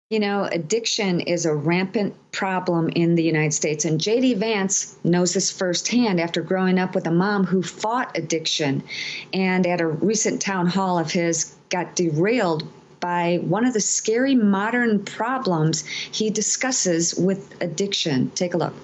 You know, addiction is a rampant problem in the United States, and JD Vance knows this firsthand after growing up with a mom who fought addiction, and at a recent town hall of his got derailed by one of the scary modern problems he discusses with addiction. Take a look.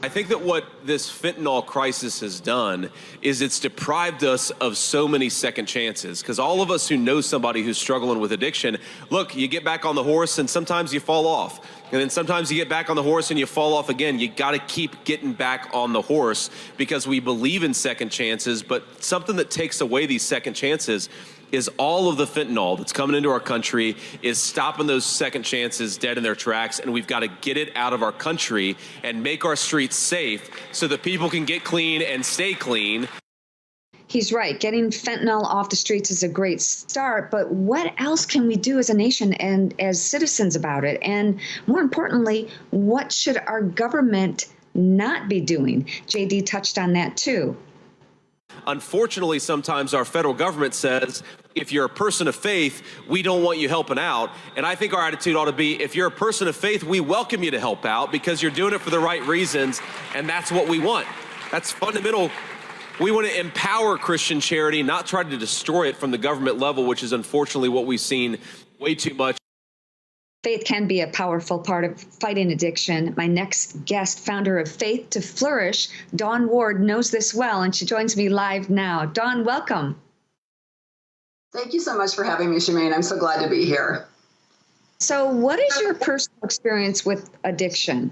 I think that what this fentanyl crisis has done is it's deprived us of so many second chances, because all of us who know somebody who's struggling with addiction, look, you get back on the horse and sometimes you fall off. And then sometimes you get back on the horse and you fall off again. You got to keep getting back on the horse because we believe in second chances, but something that takes away these second chances is all of the fentanyl that's coming into our country is stopping those second chances dead in their tracks, and we've got to get it out of our country and make our streets safe so that people can get clean and stay clean. He's right. Getting fentanyl off the streets is a great start, but what else can we do as a nation and as citizens about it? And more importantly, what should our government not be doing? JD touched on that too. Unfortunately, sometimes our federal government says, if you're a person of faith, we don't want you helping out. And I think our attitude ought to be, if you're a person of faith, we welcome you to help out because you're doing it for the right reasons, and that's what we want. That's fundamental. We want to empower Christian charity, not try to destroy it from the government level, which is unfortunately what we've seen way too much. Faith can be a powerful part of fighting addiction. My next guest, founder of Faith to Flourish, Dawn Ward, knows this well, and she joins me live now. Dawn, welcome. Thank you so much for having me, Shemane. I'm so glad to be here. So what is your personal experience with addiction?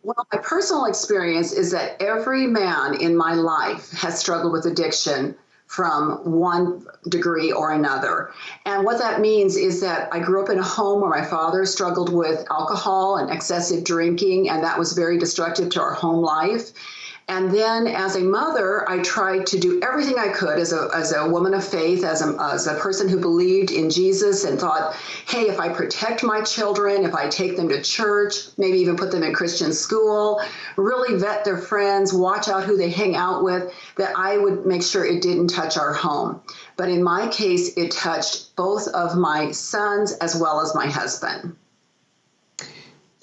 Well, my personal experience is that every man in my life has struggled with addiction from one degree or another. And what that means is that I grew up in a home where my father struggled with alcohol and excessive drinking, and that was very destructive to our home life. And then as a mother, I tried to do everything I could as a woman of faith, as a person who believed in Jesus and thought, hey, if I protect my children, if I take them to church, maybe even put them in Christian school, really vet their friends, watch out who they hang out with, that I would make sure it didn't touch our home. But in my case, it touched both of my sons as well as my husband.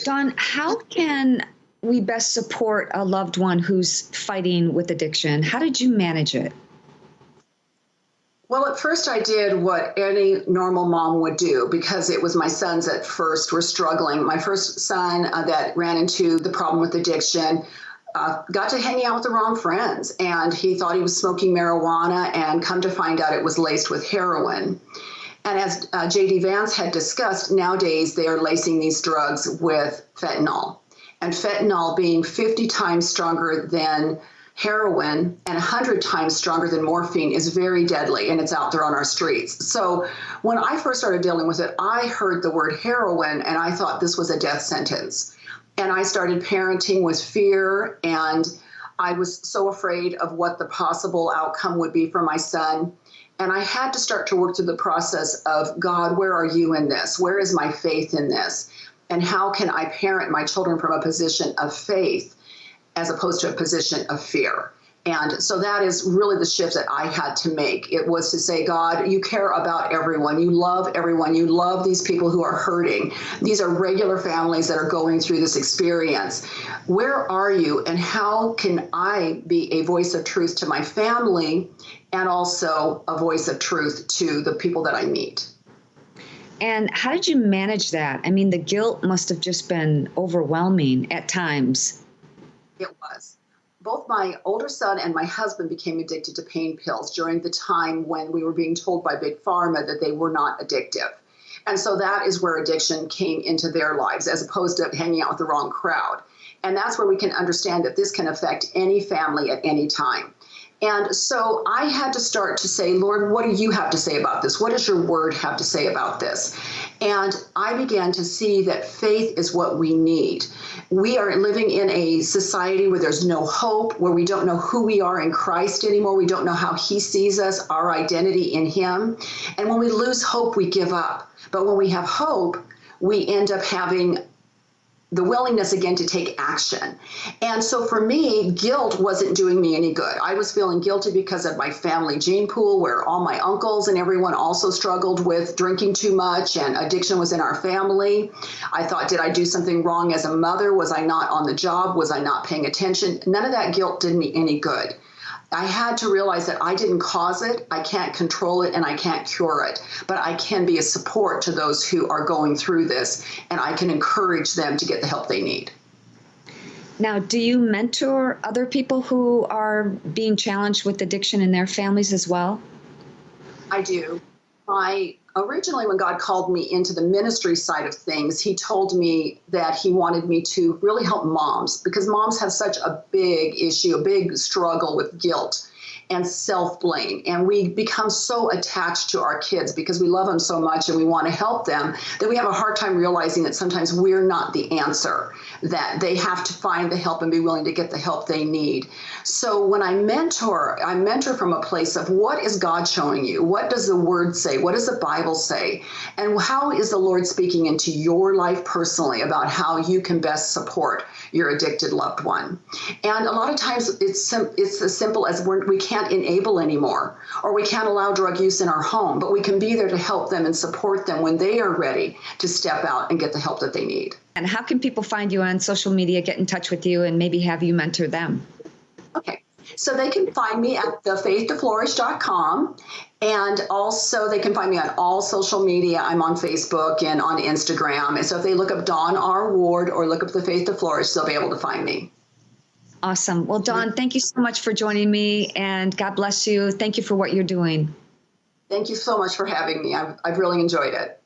Dawn, how can we best support a loved one who's fighting with addiction? How did you manage it? Well, at first I did what any normal mom would do because it was my sons at first were struggling. My first son that ran into the problem with addiction got to hanging out with the wrong friends, and he thought he was smoking marijuana, and come to find out it was laced with heroin. And as JD Vance had discussed, nowadays they are lacing these drugs with fentanyl. And fentanyl being 50 times stronger than heroin and 100 times stronger than morphine is very deadly, and it's out there on our streets. So when I first started dealing with it, I heard the word heroin and I thought this was a death sentence. And I started parenting with fear, and I was so afraid of what the possible outcome would be for my son. And I had to start to work through the process of, God, where are you in this? Where is my faith in this? And how can I parent my children from a position of faith as opposed to a position of fear? And so that is really the shift that I had to make. It was to say, God, you care about everyone. You love everyone. You love these people who are hurting. These are regular families that are going through this experience. Where are you, and how can I be a voice of truth to my family and also a voice of truth to the people that I meet? And how did you manage that? I mean, the guilt must have just been overwhelming at times. It was. Both my older son and my husband became addicted to pain pills during the time when we were being told by Big Pharma that they were not addictive. And so that is where addiction came into their lives, as opposed to hanging out with the wrong crowd. And that's where we can understand that this can affect any family at any time. And so I had to start to say, Lord, what do you have to say about this? What does your word have to say about this? And I began to see that faith is what we need. We are living in a society where there's no hope, where we don't know who we are in Christ anymore. We don't know how he sees us, our identity in him. And when we lose hope, we give up. But when we have hope, we end up having the willingness again to take action. And so for me, guilt wasn't doing me any good. I was feeling guilty because of my family gene pool, where all my uncles and everyone also struggled with drinking too much, and addiction was in our family. I thought, did I do something wrong as a mother? Was I not on the job? Was I not paying attention? None of that guilt did me any good. I had to realize that I didn't cause it, I can't control it, and I can't cure it. But I can be a support to those who are going through this, and I can encourage them to get the help they need. Now, do you mentor other people who are being challenged with addiction in their families as well? I do. Originally, when God called me into the ministry side of things, he told me that he wanted me to really help moms, because moms have such a big issue, a big struggle with guilt and self-blame. And we become so attached to our kids because we love them so much and we want to help them, that we have a hard time realizing that sometimes we're not the answer, that they have to find the help and be willing to get the help they need. So when I mentor from a place of, what is God showing you? What does the Word say? What does the Bible say? And how is the Lord speaking into your life personally about how you can best support your addicted loved one? And a lot of times it's as simple as we can't enable anymore, or we can't allow drug use in our home, but we can be there to help them and support them when they are ready to step out and get the help that they need. And how can people find you on social media, get in touch with you, and maybe have you mentor them? Okay. So they can find me at thefaithtoflourish.com, and also they can find me on all social media. I'm on Facebook and on Instagram. And so if they look up Dawn R. Ward or look up The Faith to Flourish, they'll be able to find me. Awesome. Well, Dawn, thank you so much for joining me, and God bless you. Thank you for what you're doing. Thank you so much for having me. I've really enjoyed it.